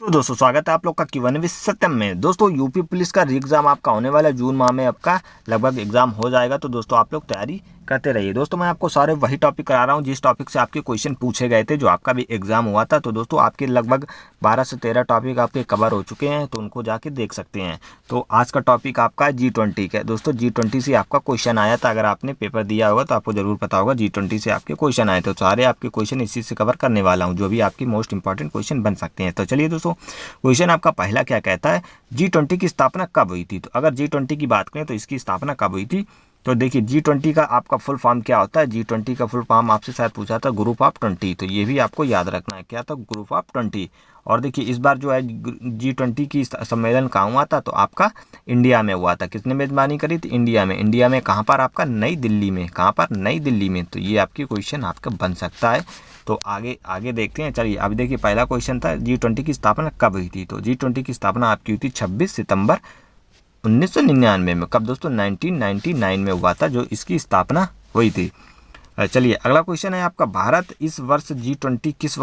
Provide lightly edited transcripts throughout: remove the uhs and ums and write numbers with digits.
तो दोस्तों स्वागत है आप लोग का Q&A विद सत्यम में। दोस्तों यूपी पुलिस का री एग्ज़ाम आपका होने वाला है जून माह में, आपका लगभग एग्जाम हो जाएगा। तो दोस्तों आप लोग तैयारी करते रहिए। दोस्तों मैं आपको सारे वही टॉपिक करा रहा हूँ जिस टॉपिक से आपके क्वेश्चन पूछे गए थे, जो आपका भी एग्जाम हुआ था। तो दोस्तों आपके लगभग 12 से 13 टॉपिक आपके कवर हो चुके हैं, तो उनको जाके देख सकते हैं। तो आज का टॉपिक आपका G20 का है। दोस्तों G20 से आपका क्वेश्चन आया था, अगर आपने पेपर दिया होगा तो आपको जरूर पता होगा G20 से आपके क्वेश्चन आए थे। तो सारे आपके क्वेश्चन इसी से कवर करने वाला हूँ, जो भी आपकी मोस्ट इंपॉर्टेंट क्वेश्चन बन सकते हैं। तो चलिए दोस्तों, क्वेश्चन आपका पहला क्या कहता है, G20 की स्थापना कब हुई थी। तो अगर G20 की बात करें तो इसकी स्थापना कब हुई थी, तो देखिए G20 का आपका फुल फॉर्म क्या होता है। G20 का फुल फॉर्म आपसे शायद पूछा था, ग्रुप ऑफ 20। तो ये भी आपको याद रखना है, क्या था, ग्रुप ऑफ 20। और देखिए इस बार जो है G20 की सम्मेलन कहाँ हुआ था, तो आपका इंडिया में हुआ था। किसने मेजबानी करी थी, इंडिया में। इंडिया में कहाँ पर, आपका नई दिल्ली में। कहाँ पर, नई दिल्ली में। तो ये आपकी क्वेश्चन आपका बन सकता है। तो आगे आगे देखते हैं। चलिए अब देखिए पहला क्वेश्चन था G20 की स्थापना कब हुई थी। तो G20 की स्थापना आपकी हुई थी 26 सितंबर 1999 में। कब दोस्तों, 1999 में हुआ था जो इसकी स्थापना हुई थी। चलिए अगला क्वेश्चन है आपका, भारत इस वर्ष G20 किस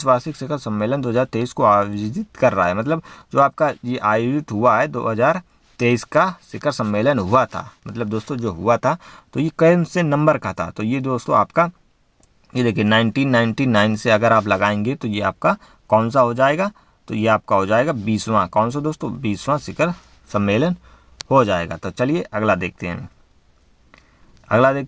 वार्षिक शिखर सम्मेलन 2023 को आयोजित कर रहा है। मतलब जो आपका ये आयोजित हुआ है 2023 का शिखर सम्मेलन हुआ था, मतलब दोस्तों जो हुआ था तो ये कौन से नंबर का था। तो ये दोस्तों आपका, ये देखिए 1999 से अगर आप लगाएंगे तो ये आपका कौन सा हो जाएगा, तो ये आपका हो जाएगा 20वां। कौन सा दोस्तों, 20वां शिखर सम्मेलन हो जाएगा। तो चलिए अगला देखते हैं।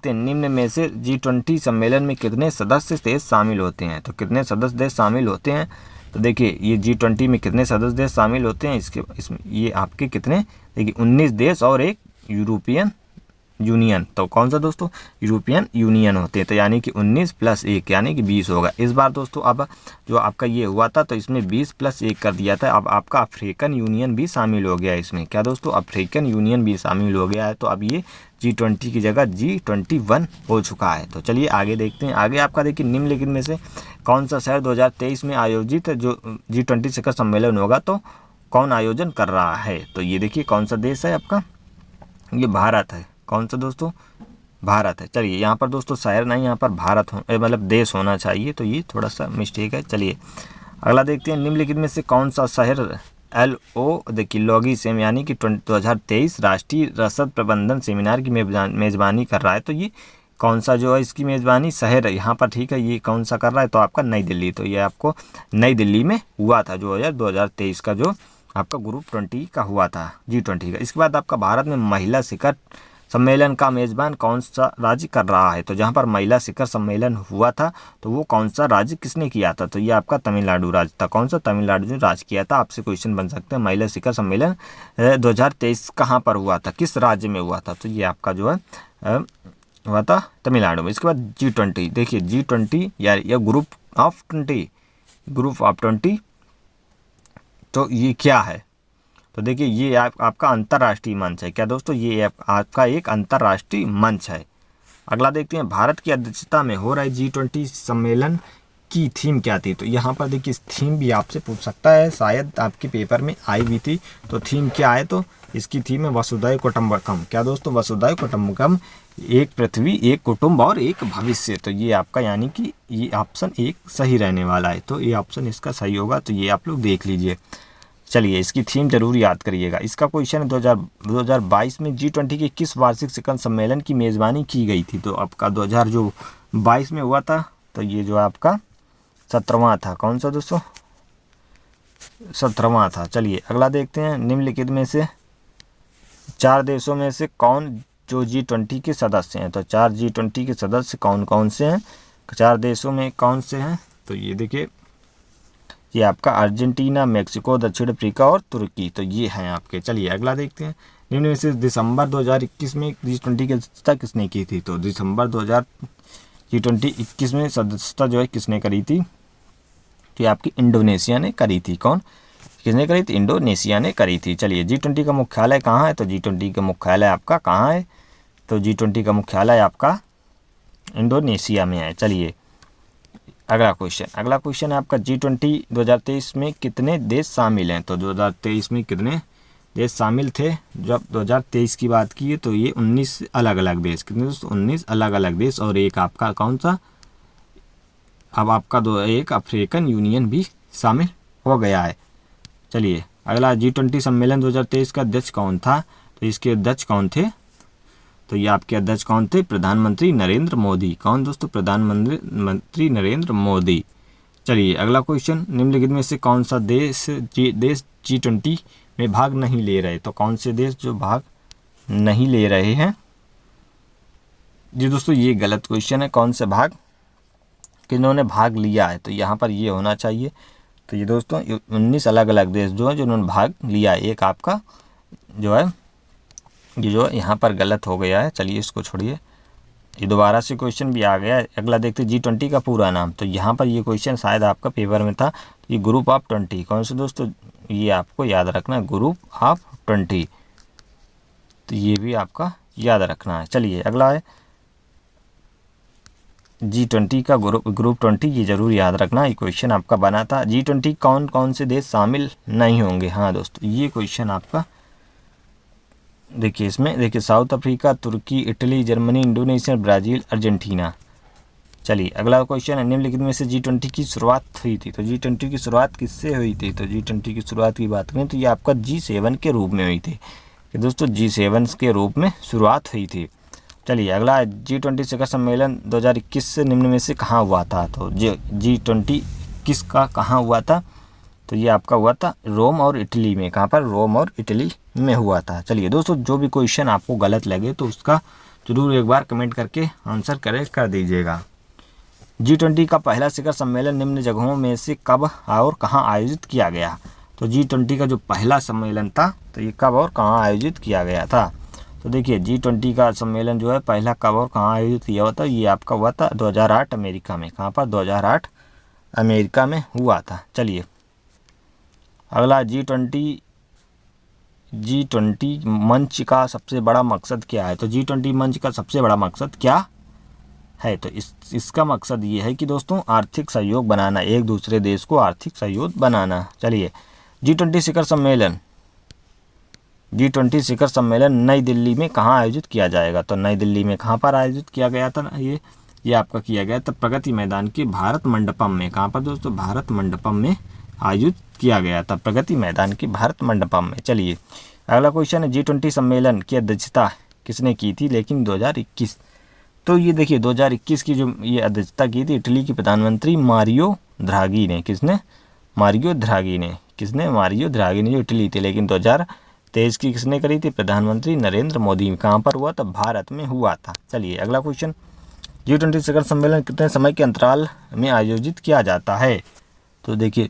निम्न में से G20 सम्मेलन में कितने सदस्य देश शामिल होते हैं। तो कितने सदस्य देश शामिल होते हैं, तो देखिए ये G20 में कितने सदस्य देश शामिल होते हैं, इसमें ये आपके कितने, देखिए 19 देश और एक यूरोपियन यूनियन। तो कौन सा दोस्तों, यूरोपियन यूनियन होते हैं। तो यानी कि 19 + 1 यानी कि 20 होगा। इस बार दोस्तों अब जो आपका ये हुआ था तो इसमें 20 + 1 कर दिया था। अब आपका अफ्रीकन यूनियन भी शामिल हो गया है इसमें। क्या दोस्तों, अफ्रीकन यूनियन भी शामिल हो गया है। तो अब ये G20 की जगह G21 हो चुका है। तो चलिए आगे देखते हैं। आगे आपका देखिए, निम्नलिखित में से कौन सा शहर 2023 में आयोजित जो G20 शिखर सम्मेलन होगा तो कौन आयोजन कर रहा है। तो ये देखिए कौन सा देश है आपका, ये भारत है। कौन सा दोस्तों, भारत है। चलिए यहाँ पर दोस्तों शहर नहीं, यहाँ पर भारत हो मतलब देश होना चाहिए, तो ये थोड़ा सा मिस्टेक है। चलिए अगला देखते हैं। निम्नलिखित में से कौन सा शहर LO देखिए लॉगी सेम यानी कि 2023 राष्ट्रीय रसद प्रबंधन सेमिनार की मेजबानी कर रहा है। तो ये कौन सा जो है इसकी मेजबानी शहर है यहाँ पर, ठीक है, ये कौन सा कर रहा है, तो आपका नई दिल्ली। तो ये आपको नई दिल्ली में हुआ था 2023 का जो आपका ग्रुप 20 का हुआ था G20 का। इसके बाद आपका भारत में महिला शिखर सम्मेलन का मेजबान कौन सा राज्य कर रहा है। तो जहां पर महिला शिखर सम्मेलन हुआ था तो वो कौन सा राज्य किसने किया था, तो ये आपका तमिलनाडु राज्य था। कौन सा, तमिलनाडु ने राज्य किया था। आपसे क्वेश्चन बन सकते हैं, महिला शिखर सम्मेलन 2023 कहाँ पर हुआ था, किस राज्य में हुआ था। तो ये आपका जो है हुआ था तमिलनाडु में। इसके बाद G20 देखिए, G20 या ग्रुप ऑफ 20 तो ये क्या है, तो देखिए ये आपका अंतर्राष्ट्रीय मंच है। क्या दोस्तों, ये आपका एक अंतर्राष्ट्रीय मंच है। अगला देखते हैं, भारत की अध्यक्षता में हो रहे G20 सम्मेलन की थीम क्या थी। तो यहाँ पर देखिए थीम भी आपसे पूछ सकता है, शायद आपके पेपर में आई भी थी। तो थीम क्या है, तो इसकी थीम है वसुधैव कुटुंबकम। क्या दोस्तों, वसुधैव कुटुंबकम, एक पृथ्वी, एक कुटुंब और एक भविष्य। तो ये आपका यानी कि ये ऑप्शन एक सही रहने वाला है। तो ये ऑप्शन इसका सही होगा, तो ये आप लोग देख लीजिए। चलिए इसकी थीम जरूर याद करिएगा। इसका क्वेश्चन है 2022 में G20 के किस वार्षिक शिखर सम्मेलन की मेज़बानी की गई थी। तो आपका 2022 में हुआ था, तो ये जो आपका 17वां था। कौन सा दोस्तों, 17वां था। चलिए अगला देखते हैं। निम्नलिखित में से 4 देशों में से कौन जो G20 के सदस्य हैं। तो 4 G20 के सदस्य कौन कौन से हैं, 4 देशों में कौन से हैं, तो ये देखिए ये आपका अर्जेंटीना, मेक्सिको, दक्षिण अफ्रीका और तुर्की। तो ये हैं आपके। चलिए अगला देखते हैं। निम्न में से दिसंबर 2021 में G20 की सदस्यता किसने की थी। तो दिसंबर 2021 में सदस्यता जो है किसने करी थी, तो ये आपकी इंडोनेशिया ने करी थी। कौन, किसने करी थी, इंडोनेशिया ने करी थी। चलिए G20 का मुख्यालय कहाँ है, तो G20 का मुख्यालय आपका कहाँ है, तो G20 का मुख्यालय आपका इंडोनेशिया में है। चलिए अगला क्वेश्चन है आपका, G20 2023 में कितने देश शामिल हैं। तो 2023 में कितने देश शामिल थे। जब 2023 की बात की है तो ये 19 अलग अलग देश, कितने दोस्तों, 19 अलग अलग देश और एक आपका कौन सा, अब आपका एक अफ्रीकन यूनियन भी शामिल हो गया है। चलिए अगला, G20 सम्मेलन 2023 का अध्यक्ष कौन था? तो इसके अध्यक्ष कौन थे? तो ये आपके अध्यक्ष कौन थे? प्रधानमंत्री नरेंद्र मोदी। कौन दोस्तों? प्रधानमंत्री नरेंद्र मोदी। चलिए अगला क्वेश्चन, निम्नलिखित में से कौन सा देश G20 में भाग नहीं ले रहे? तो कौन से देश जो भाग नहीं ले रहे हैं? जी दोस्तों ये गलत क्वेश्चन है। कौन से भाग, किन्होंने भाग लिया है? तो यहाँ पर ये होना चाहिए। तो ये दोस्तों 19 अलग अलग देश जो है जिन्होंने भाग लिया है। एक आपका जो है ये जो यहाँ पर गलत हो गया है। चलिए इसको छोड़िए, ये दोबारा से क्वेश्चन भी आ गया है। अगला देखते G20 का पूरा नाम। तो यहाँ पर ये क्वेश्चन शायद आपका पेपर में था। तो ये ग्रुप ऑफ 20 कौन से दोस्तों? ये आपको याद रखना है, ग्रुप ऑफ 20। तो ये भी आपका याद रखना है। चलिए अगला है G20 का ग्रुप 20, ये जरूर याद रखना, ये क्वेश्चन आपका बना था। G20 कौन कौन से देश शामिल नहीं होंगे? हाँ दोस्तों ये क्वेश्चन आपका देखिए, इसमें देखिए साउथ अफ्रीका, तुर्की, Italy, Germany, Indonesia, Brazil, Argentina. चलिए अगला क्वेश्चन है, निम्नलिखित में से G20 की शुरुआत हुई थी? तो G20 की शुरुआत किससे हुई थी? तो G20 की शुरुआत की बात करें तो ये आपका G7 के रूप में हुई थी कि दोस्तों G7 के रूप में शुरुआत हुई थी। चलिए अगला, G20 शिखर सम्मेलन 2021 से निम्न में से कहाँ हुआ था? तो G20 किसका कहाँ हुआ था? तो ये आपका हुआ था रोम और इटली में। कहाँ पर? रोम और इटली में हुआ था। चलिए दोस्तों जो भी क्वेश्चन आपको गलत लगे तो उसका जरूर एक बार कमेंट करके आंसर करेक्ट कर दीजिएगा। G20 का पहला शिखर सम्मेलन निम्न जगहों में से कब और कहाँ आयोजित किया गया? तो G20 का जो पहला सम्मेलन था तो ये कब और कहाँ आयोजित किया गया था? तो देखिए G20 का सम्मेलन जो है पहला कब और कहाँ आयोजित किया हुआ था? ये आपका हुआ था 2008 अमेरिका में। कहाँ पर? 2008 अमेरिका में हुआ था। चलिए अगला, G20 मंच का सबसे बड़ा मकसद क्या है? तो G20 मंच का सबसे बड़ा मकसद क्या है? तो इसका मकसद ये है कि दोस्तों आर्थिक सहयोग बनाना, एक दूसरे देश को आर्थिक सहयोग बनाना। चलिए G20 शिखर सम्मेलन नई दिल्ली में कहाँ आयोजित किया जाएगा? तो नई दिल्ली में कहाँ पर आयोजित किया गया था? ये आपका किया गया था प्रगति मैदान के भारत मंडपम में। कहाँ पर दोस्तों? भारत मंडपम में आयोजित किया गया था, प्रगति मैदान के भारत मंडपम में। चलिए अगला क्वेश्चन है, G20 सम्मेलन की अध्यक्षता किसने की थी लेकिन 2021? तो ये देखिए 2021 की जो ये अध्यक्षता की थी इटली के प्रधानमंत्री मारियो ड्रागी ने। किसने? मारियो ड्रागी ने। किसने? मारियो ड्रागी ने, जो इटली थे। लेकिन 2023 की किसने करी थी? प्रधानमंत्री नरेंद्र मोदी। कहाँ पर हुआ था? भारत में हुआ था। चलिए अगला क्वेश्चन, G20 शिखर सम्मेलन कितने समय के अंतराल में आयोजित किया जाता है? तो देखिए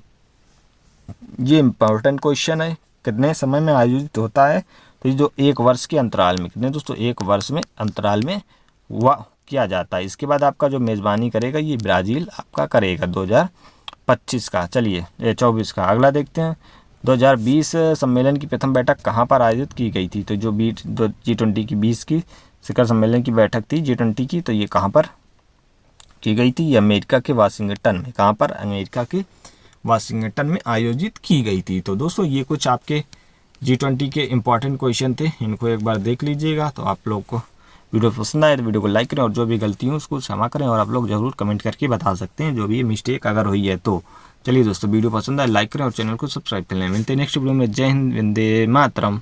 ये इम्पोर्टेंट क्वेश्चन है, कितने समय में आयोजित होता है? तो ये जो 1 वर्ष के अंतराल में, कितने दोस्तों? 1 वर्ष में अंतराल में हुआ किया जाता है। इसके बाद आपका जो मेज़बानी करेगा ये ब्राज़ील आपका करेगा 2025 का। चलिए 24 का। अगला देखते हैं, 2020 सम्मेलन की प्रथम बैठक कहाँ पर आयोजित की गई थी? तो जो G20 की 20 की शिखर सम्मेलन की बैठक थी G20 की, तो ये कहाँ पर की गई थी? ये अमेरिका के वाशिंगटन में। कहाँ पर? अमेरिका के वाशिंगटन में आयोजित की गई थी। तो दोस्तों ये कुछ आपके G20 के इम्पॉर्टेंट क्वेश्चन थे, इनको एक बार देख लीजिएगा। तो आप लोग को वीडियो पसंद आए तो वीडियो को लाइक करें और जो भी गलती हो उसको क्षमा करें, और आप लोग जरूर कमेंट करके बता सकते हैं जो भी मिस्टेक अगर हुई है तो। चलिए दोस्तों वीडियो पसंद आए लाइक करें और चैनल को सब्सक्राइब कर लें। मिलते हैं नेक्स्ट वीडियो में। जय हिंद, वंदे मातरम।